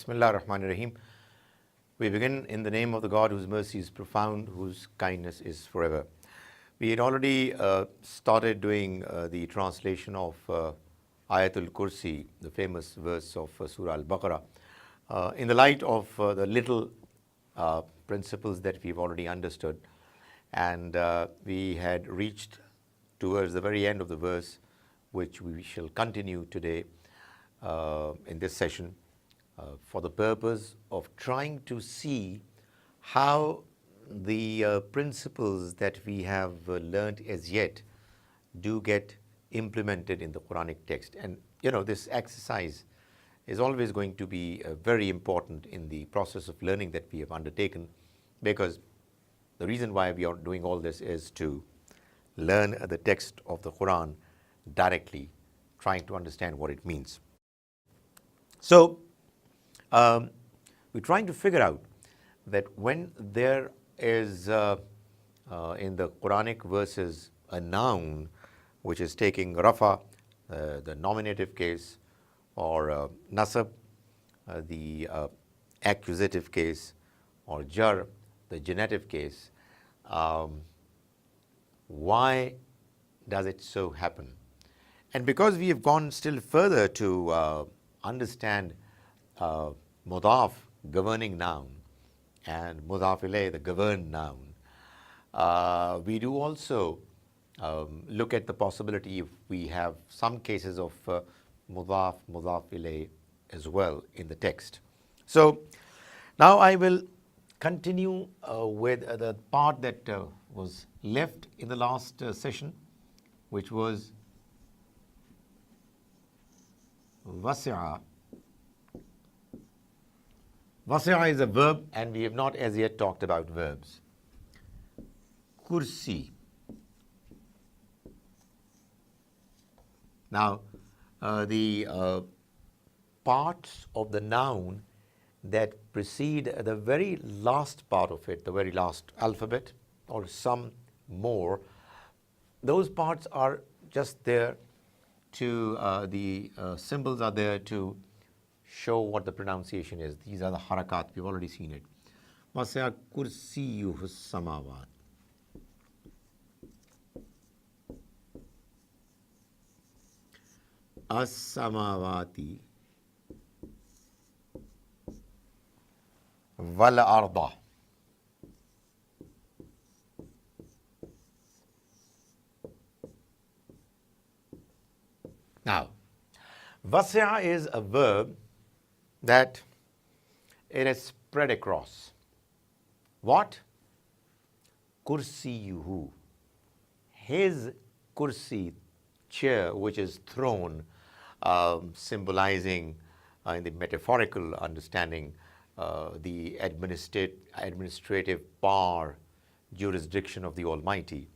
Bismillah ar-Rahman ar-Rahim. We begin in the name of the God whose mercy is profound, whose kindness is forever. We had already started doing the translation of Ayatul Kursi, the famous verse of Surah Al-Baqarah, in the light of the little principles that we've already understood. And we had reached towards the very end of the verse, which we shall continue today in this session for the purpose of trying to see how the principles that we have learned as yet do get implemented in the Quranic text. And this exercise is always going to be very important in the process of learning that we have undertaken, because the reason why we are doing all this is to learn the text of the Quran directly, trying to understand what it means. So we're trying to figure out that when there is in the Quranic verses a noun which is taking rafa, the nominative case, or nasab, the accusative case, or jar, the genitive case, why does it so happen? And because we have gone still further to understand mudaf, governing noun, and mudaf ilayh, the governed noun, we do also look at the possibility if we have some cases of mudaf ilayh as well in the text. So now I will continue with the part that was left in the last session, which was wasi'a. Wasi'a is a verb, and we have not as yet talked about verbs. Kursi. Now, the parts of the noun that precede the very last part of it, the very last alphabet, or some more, those parts are just there to, the symbols are there to show what the pronunciation is. These are the harakat, we've already seen it. Wasi'a kursiyuhu samawat. As-samawati wal arda. Now, wasi'a is a verb that it is spread across. What? Kursiyuhu. His kursi, chair, which is throne, symbolizing in the metaphorical understanding the administrative power, jurisdiction of the Almighty.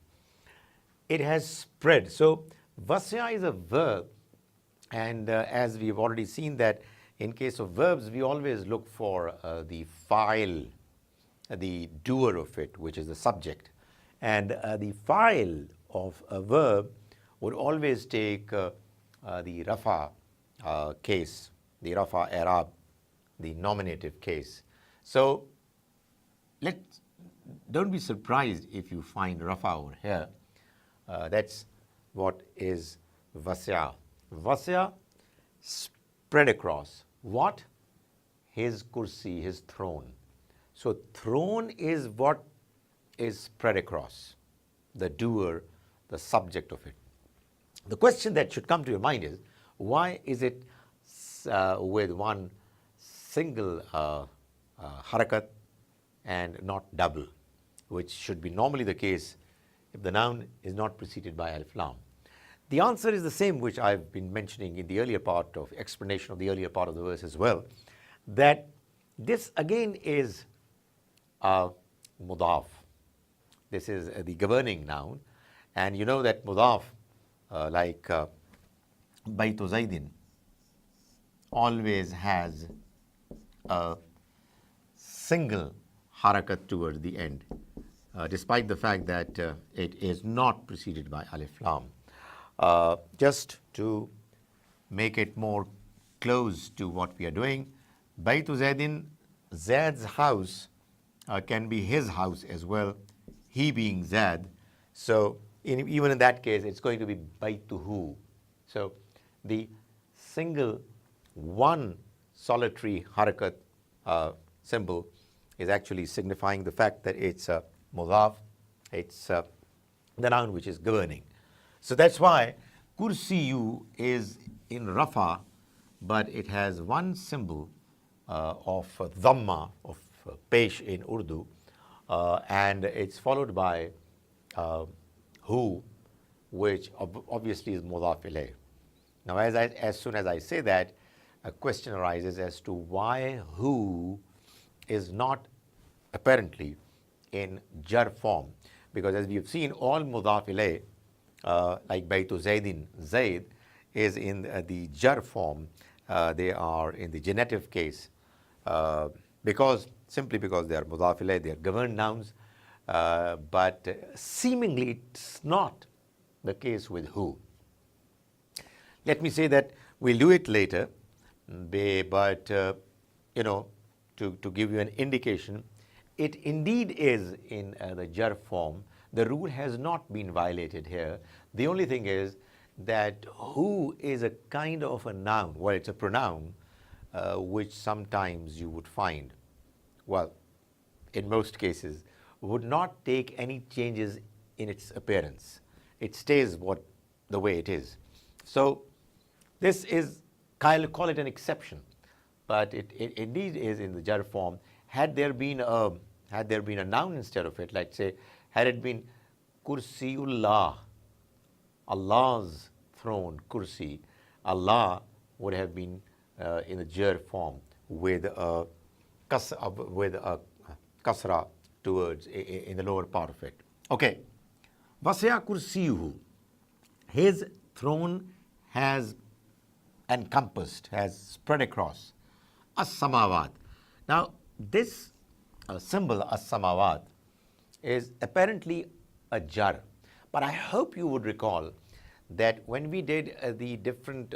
It has spread. So wasi'a is a verb, and as we've already seen that in case of verbs, we always look for the fa'il, the doer of it, which is the subject. And the fa'il of a verb would always take the rafa case, the rafa i'rab, the nominative case. So don't be surprised if you find rafa over here. That's what is wasi'a. Wasi'a, spread across. What? His kursi, his throne. So throne is what is spread across, the doer, the subject of it. The question that should come to your mind is, why is it with one single harakat and not double, which should be normally the case if the noun is not preceded by alif lam? The answer is the same which I've been mentioning in the earlier part of explanation of the earlier part of the verse as well, that this again is mudaf. This is the governing noun, and you know that mudaf, like Baytu Zaydin, always has a single harakat towards the end, despite the fact that it is not preceded by alif lam. Just to make it more close to what we are doing, Baytu Zaidin, Zaid's house can be his house as well, he being Zaid. So even in that case, it's going to be Baytuhu. So the single one solitary harakat symbol is actually signifying the fact that it's a mudaf, it's the noun which is governing. So that's why kursiyu is in rafa, but it has one symbol of dhamma, of pesh in Urdu, and it's followed by hu, which obviously is mudaf ilayh. Now, as soon as I say that, a question arises as to why hu is not apparently in jar form, because as we have seen, all mudaf ilayh, like Baytu Zaidin, Zaid, is in the jar form. They are in the genitive case simply because they are mudaf ilayh, they are governed nouns, but seemingly it's not the case with who. Let me say that we'll do it later, but to give you an indication, it indeed is in the jar form. The rule has not been violated here. The only thing is that who is a kind of a noun. Well, it's a pronoun which sometimes you would find, well, in most cases, would not take any changes in its appearance. It stays the way it is. So this is, call it an exception, but it indeed is in the jar form. Had there been a noun instead of it, like say, had it been Kursiullah, Allah's throne, kursi, Allah would have been in the jar form with a kasra towards in the lower part of it. Okay. Wasi'a kursiyuhu. His throne has encompassed, has spread across as-samawat. Now, this symbol as-samawat is apparently a jar, but I hope you would recall that when we did the different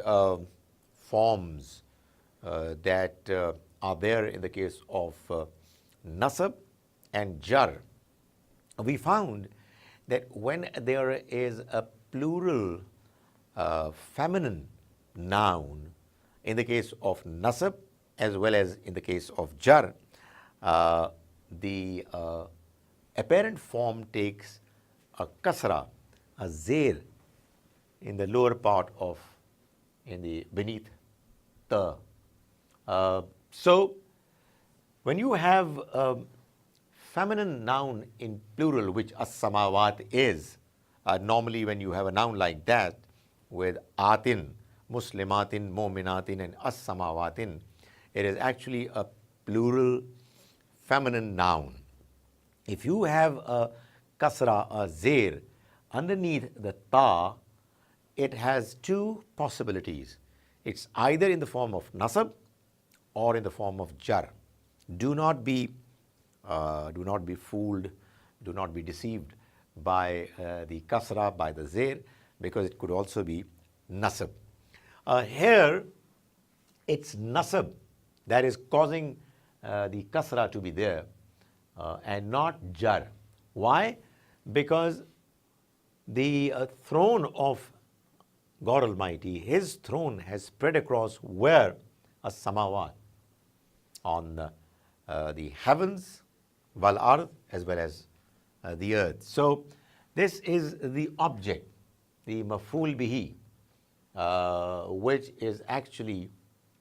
forms that are there in the case of nasab and jar, we found that when there is a plural feminine noun in the case of nasab as well as in the case of jar, the apparent form takes a kasra, a zair in the lower part of, beneath the. So when you have a feminine noun in plural, which as-samawat is, normally when you have a noun like that with atin, muslimatin, mu'minatin and as-samawatin, it is actually a plural feminine noun. If you have a kasra, a zair, underneath the ta, it has two possibilities. It's either in the form of nasab or in the form of jar. Do not be fooled, do not be deceived by the kasra, by the zair, because it could also be nasab. Here, it's nasab that is causing the kasra to be there and not jar. Why? Because the throne of God Almighty, His throne has spread across where? As-samawat, on the heavens, wal ard, as well as the earth. So this is the object, the maf'ul bihi, which is actually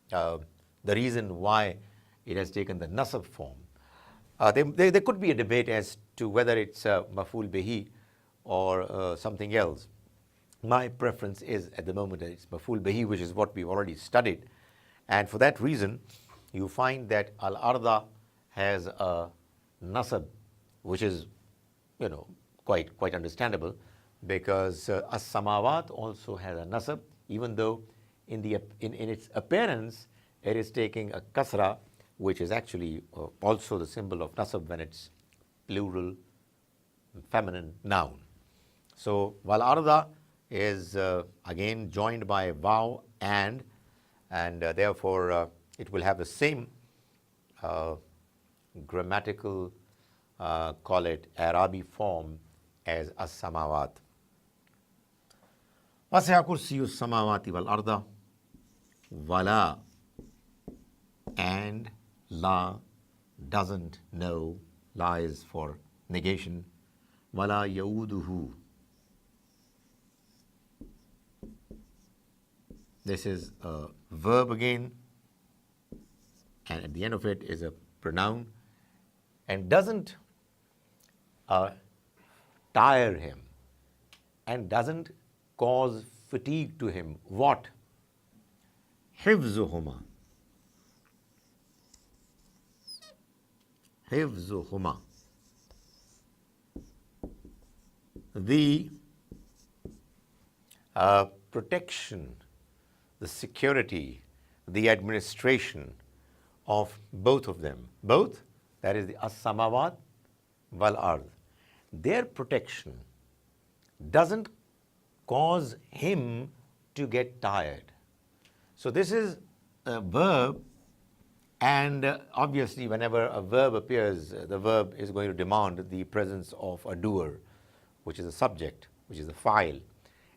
the reason why it has taken the nasab form. There could be a debate as to whether it's maf'ul bihi or something else. My preference is at the moment that it's maf'ul bihi, which is what we've already studied. And for that reason, you find that al-arda has a nasab, which is, quite understandable, because as-samawat also has a nasab, even though in its appearance it is taking a kasra, which is actually also the symbol of nasab when it's plural feminine noun. So wal arda is again joined by vaw and therefore it will have the same grammatical, call it Arabic form as as-samawat. وَسِعَ كُرْسِيُّ السَّمَاوَاتِ وَالْأَرْضَ. Wala and la doesn't know, la is for negation. Wala yauduhu. This is a verb again, and at the end of it is a pronoun, and doesn't tire him and doesn't cause fatigue to him. What? Hifzuhuma. Hifzuhuma. The protection, the security, the administration of both of them. Both, that is the as-samawat wal-ard. Their protection doesn't cause him to get tired. So this is a verb, and obviously whenever a verb appears, the verb is going to demand the presence of a doer, which is a subject, which is a file.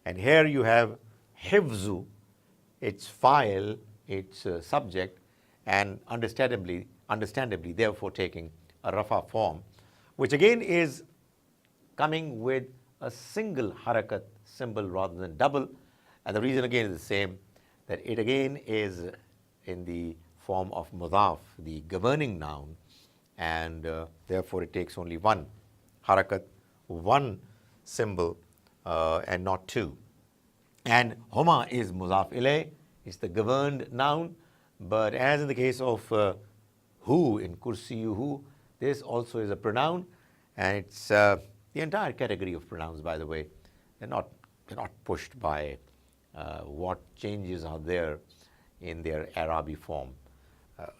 And here you have hifzu, its file, its subject, and understandably therefore taking a rafa form, which again is coming with a single harakat symbol rather than double. And the reason again is the same, that it again is in the form of mudaf, the governing noun, and therefore it takes only one harakat, one symbol, and not two. And huma is mudaf ilayh, it's the governed noun, but as in the case of who in kursiyuhu, this also is a pronoun, and it's the entire category of pronouns, by the way. They're not pushed by what changes are there in their Arabic form.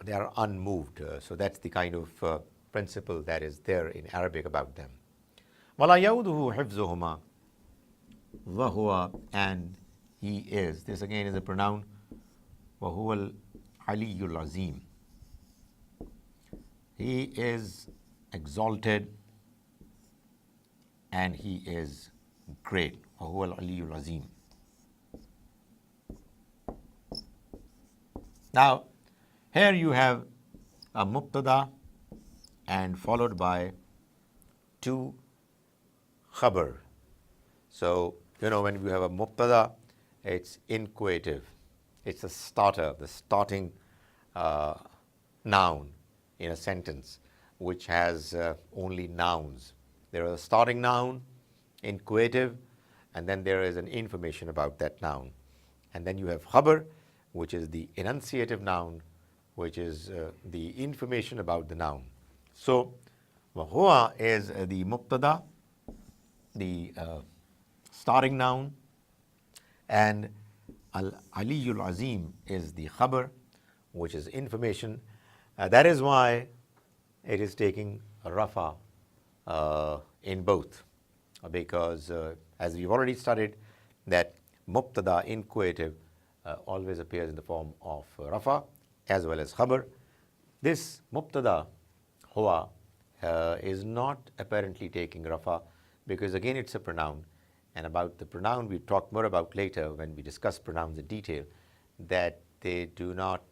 They are unmoved. So that's the kind of principle that is there in Arabic about them. وَلَا يَوْدُهُ حِفْظُهُمَا وَهُوَ, and he is. This again is a pronoun. وَهُوَ الْعَلِيُّ الْعَظِيمُ. He is exalted and he is great. وَهُوَ الْعَلِيُّ الْعَظِيمُ. Now, here you have a mubtada and followed by two khabar. So, when you have a mubtada, it's inquisitive. It's a starter, the starting noun in a sentence, which has only nouns. There is a starting noun, inquisitive, and then there is an information about that noun. And then you have khabar, which is the enunciative noun, which is the information about the noun. So, وَهُوَ is the mubtada, the starting noun, and al-aliyyul azim is the khabar, which is information. That is why it is taking a rafa in both, because as we've already studied, that mubtada, inquisitive, always appears in the form of rafa as well as khabar. This mubtada, huwa, is not apparently taking rafa, because again it's a pronoun, and about the pronoun we talk more about later when we discuss pronouns in detail, that they do not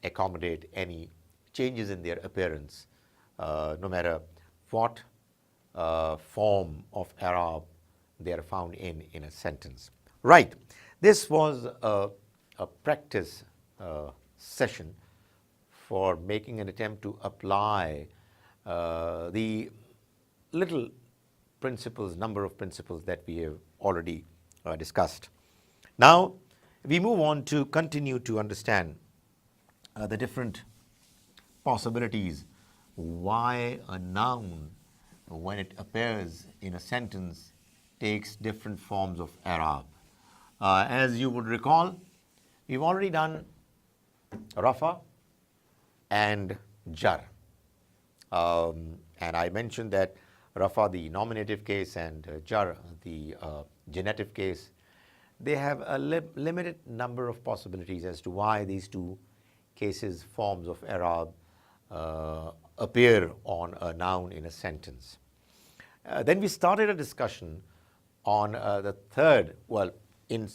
accommodate any changes in their appearance, no matter what form of Arab they are found in a sentence. Right. This was a practice session for making an attempt to apply the little principles, number of principles that we have already discussed. Now, we move on to continue to understand the different possibilities why a noun, when it appears in a sentence, takes different forms of Arab. As you would recall, we've already done rafa and jar. And I mentioned that rafa, the nominative case, and jar, the genitive case, they have a limited number of possibilities as to why these two cases, forms of Arab, appear on a noun in a sentence. Then we started a discussion on the third, well, in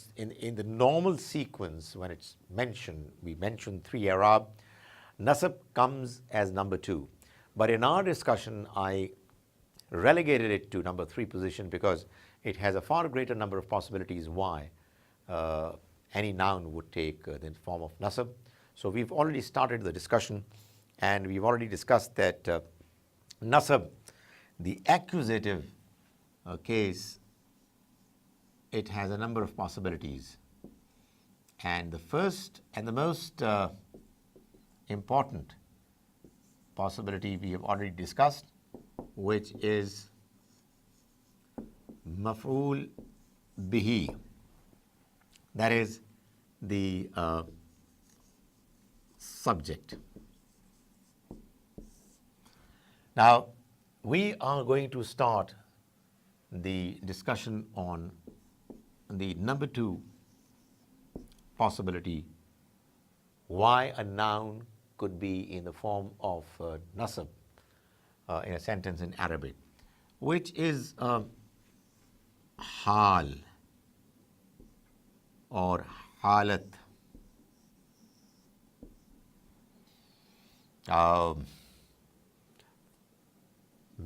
the normal sequence, when it's mentioned, we mentioned 3 Arab, nasab comes as number 2. But in our discussion, I relegated it to number 3 position because it has a far greater number of possibilities why any noun would take the form of nasab. So we've already started the discussion, and we've already discussed that nasab, the accusative case, it has a number of possibilities. And the first and the most important possibility we have already discussed, which is maf'ul bihi. That is the subject. Now, we are going to start the discussion on the number 2 possibility, why a noun could be in the form of nasab in a sentence in Arabic, which is hal or halat.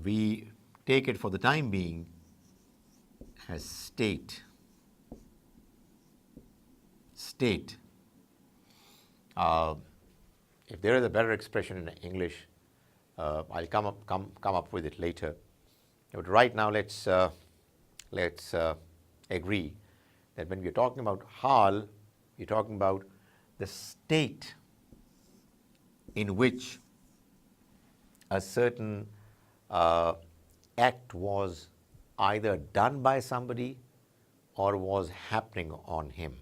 We take it for the time being as state. State. If there is a better expression in English, I'll come up with it later. But right now, let's agree that when we're talking about hal, we're talking about the state in which a certain act was either done by somebody or was happening on him.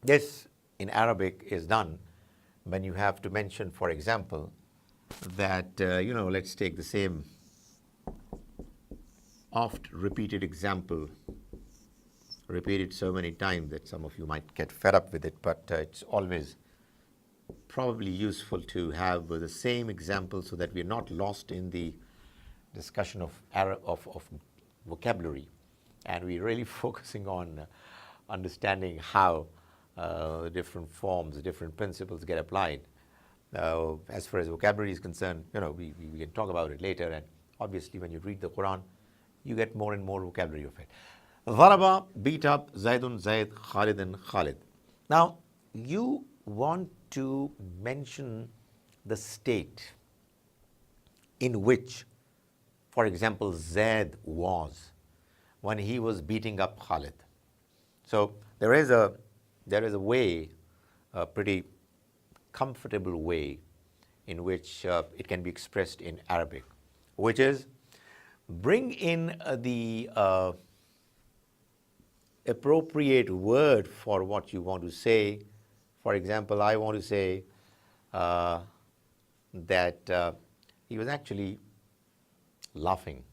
This in Arabic is done when you have to mention, for example, that, let's take the same oft repeated example, repeated so many times that some of you might get fed up with it, but it's always probably useful to have the same example so that we're not lost in the discussion of vocabulary, and we're really focusing on understanding how the different forms, the different principles get applied. As far as vocabulary is concerned, we can talk about it later, and obviously when you read the Quran, you get more and more vocabulary of it. Dharaba, beat up, Zaidun, Zaid, Khalid, and Khalid. Now, you want to mention the state in which, for example, Zaid was when he was beating up Khalid. So there is a way, a pretty comfortable way in which it can be expressed in Arabic, which is bring in the appropriate word for what you want to say. For example, I want to say that he was actually laughing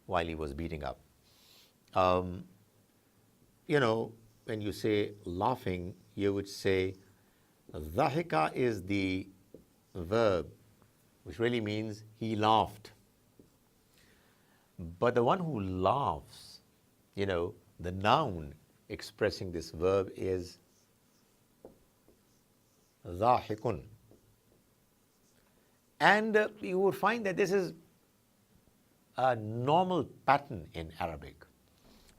while he was beating up. When you say laughing, you would say dhahika is the verb, which really means he laughed. But the one who laughs, the noun expressing this verb is dhahikun. And you would find that this is a normal pattern in Arabic,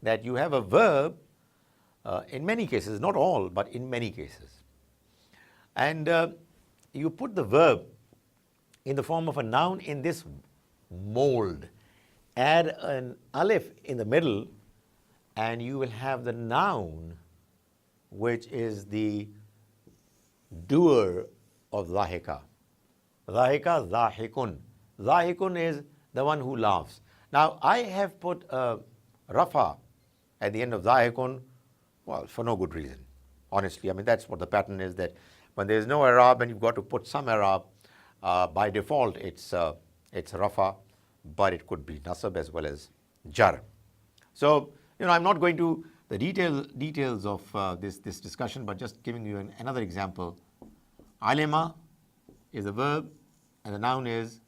that you have a verb in many cases, not all, but in many cases. And you put the verb in the form of a noun in this mold. Add an alif in the middle, and you will have the noun, which is the doer of dhahika. Dhahika, dhahikun. Dhahikun is the one who laughs. Now, I have put a rafa at the end of dhahikun, well, for no good reason. Honestly, that's what the pattern is, that when there is no Arab and you've got to put some Arab, by default it's rafa, but it could be nasab as well as jar. So, I'm not going to the details of this discussion, but just giving you another example. Alima is a verb and the noun is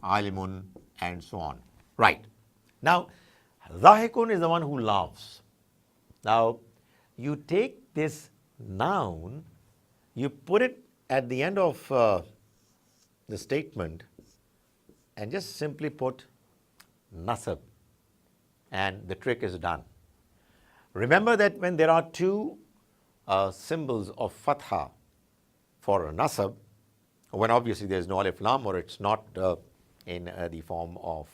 alimun and so on. Right. Now, dhahikun is the one who laughs. Now, you take this noun, you put it at the end of the statement and just simply put nasab, and the trick is done. Remember that when there are two symbols of fatha for a nasab, when obviously there is no alif lam or it's not in the form of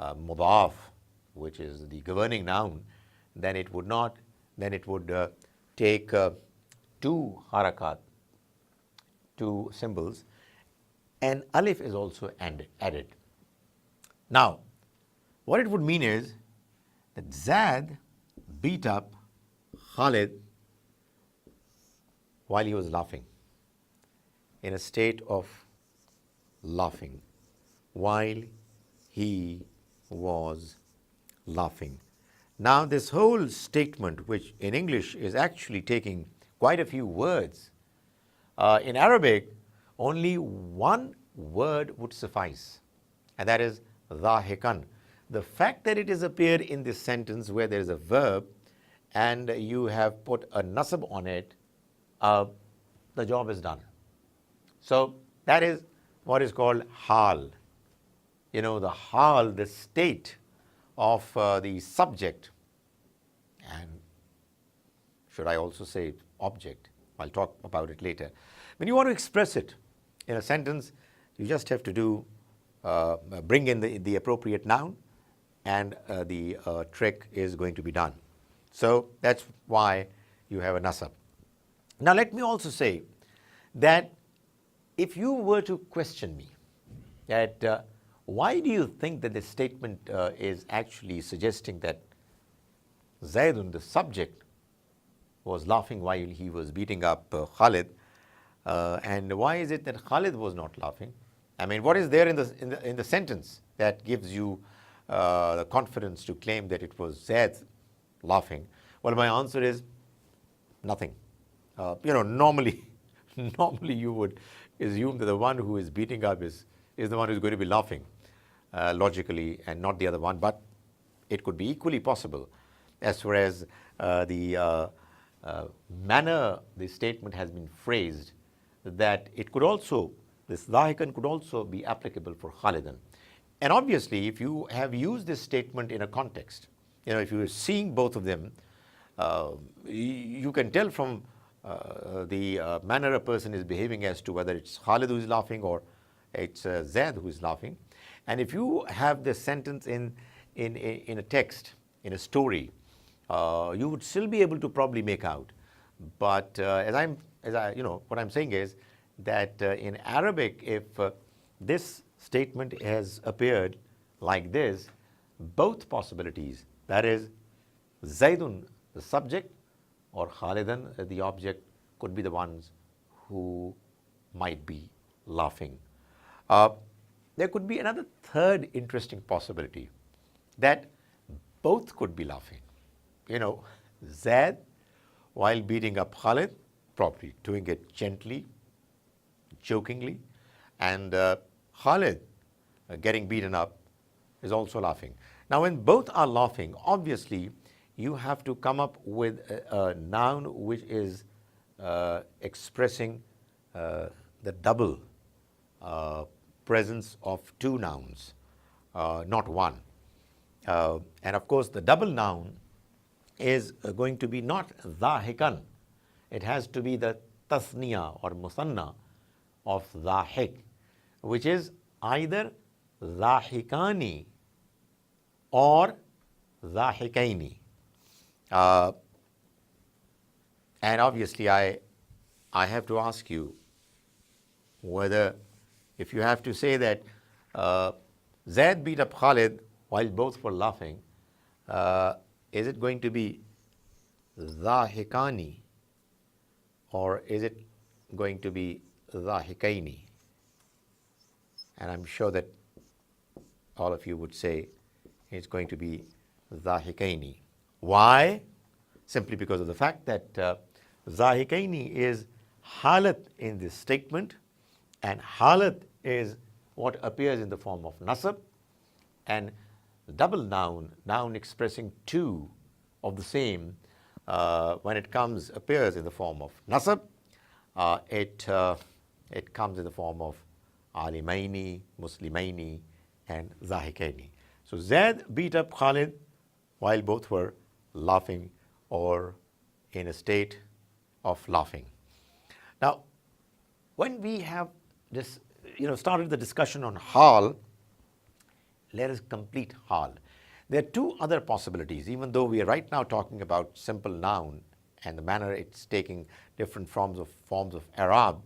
mudaf, which is the governing noun, then it would not, then it would take two harakat, two symbols, and alif is also added. Now, what it would mean is that Zaid beat up Khalid while he was laughing, in a state of laughing, while he was laughing. Now, this whole statement, which in English is actually taking quite a few words, in Arabic, only one word would suffice, and that is dhahikan. The fact that it has appeared in this sentence where there is a verb and you have put a nasab on it, the job is done. So that is what is called hal. You know, the hal, the state of the subject, and should I also say object? I'll talk about it later. When you want to express it in a sentence, you just have to do bring in the appropriate noun, and the trick is going to be done. So that's why you have a nasab. Now let me also say that if you were to question me that why do you think that this statement is actually suggesting that Zaydun, the subject, was laughing while he was beating up Khalid, and why is it that Khalid was not laughing? I mean, what is there in the sentence that gives you the confidence to claim that it was Zayd laughing? Well, my answer is nothing. Normally you would assume that the one who is beating up is the one who's going to be laughing logically, and not the other one. But it could be equally possible, as far as the manner the statement has been phrased, that it could also, this dhahikan could also be applicable for Khalidan. And obviously, if you have used this statement in a context, if you are seeing both of them, you can tell from the manner a person is behaving as to whether it's Khalid who is laughing or it's Zaid who is laughing. And if you have this sentence in a text, in a story, you would still be able to probably make out. But what I'm saying is that in Arabic, if this statement has appeared like this, both possibilities, that is Zaydun, the subject, or Khalidan, the object, could be the ones who might be laughing. There could be another third interesting possibility, that both could be laughing. Zaid, while beating up Khalid, probably doing it gently, jokingly, and Khalid getting beaten up is also laughing. Now, when both are laughing, obviously you have to come up with a noun which is expressing the double presence of two nouns, not one. And of course, the double noun is going to be not dhahikan. It has to be the tasniya or musanna of dhahik, which is either dhahikani or dhahikaini. And obviously, I have to ask you whether, if you have to say that Zaid beat up Khalid while both were laughing, is it going to be dhahikani or is it going to be dhahikaini? And I'm sure that all of you would say it's going to be dhahikaini. Why? Simply because of the fact that dhahikaini is halat in this statement, And halat is what appears in the form of nasab, and the double noun expressing two of the same, when it appears in the form of nasab, it comes in the form of alimaini, muslimaini, and zahikaini. So Zaid beat up Khalid while both were laughing or in a state of laughing. Now, when we have this, started the discussion on hal, let us complete hal. There are two other possibilities, even though we are right now talking about simple noun and the manner it's taking different forms of Arab.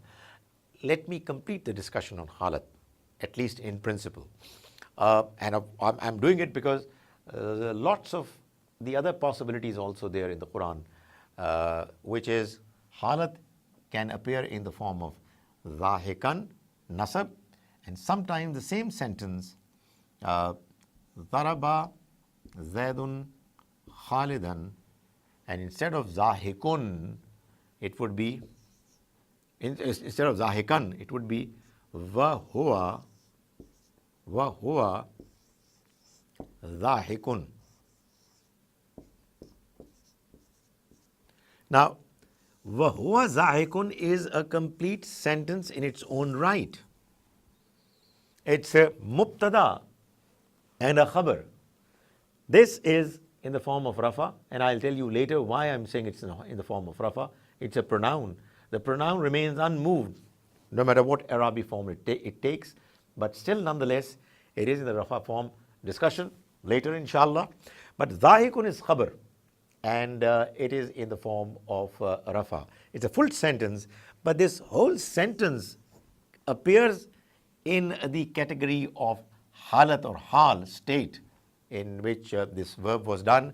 Let me complete the discussion on halat, at least in principle. And I'm doing it because there are lots of the other possibilities also there in the Quran, which is halat can appear in the form of zahikan, nasab, and sometimes the same sentence, Zaraba Zaidun Khalidan, and instead of zahikun, it would be, instead of zahikan, it would be Wahuwa zahikun. Now, Wahuwa zahikun is a complete sentence in its own right. It's a mubtada and a khabar. This is in the form of rafa, and I'll tell you later why I'm saying it's in the form of rafa. It's a pronoun. The pronoun remains unmoved no matter what Arabic form it takes, but still nonetheless it is in the rafa form. Discussion later inshallah. But zahikun is khabar, and it is in the form of rafa. It's a full sentence, but this whole sentence appears in the category of halat or hal, state, in which this verb was done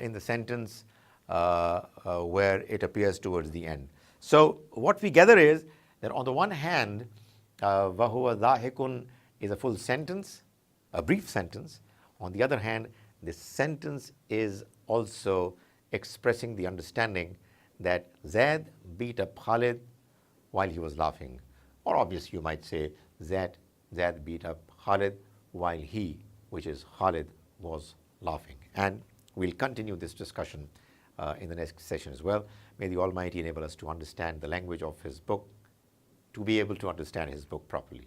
in the sentence where it appears towards the end. So what we gather is that on the one hand, wahuwa zahikun is a full sentence, a brief sentence. On the other hand, this sentence is also expressing the understanding that Zaid beat up Khalid while he was laughing. Or obviously you might say Zaid beat up Khalid while he, which is Khalid, was laughing. And we'll continue this discussion in the next session as well. May the Almighty enable us to understand the language of His book, to be able to understand His book properly.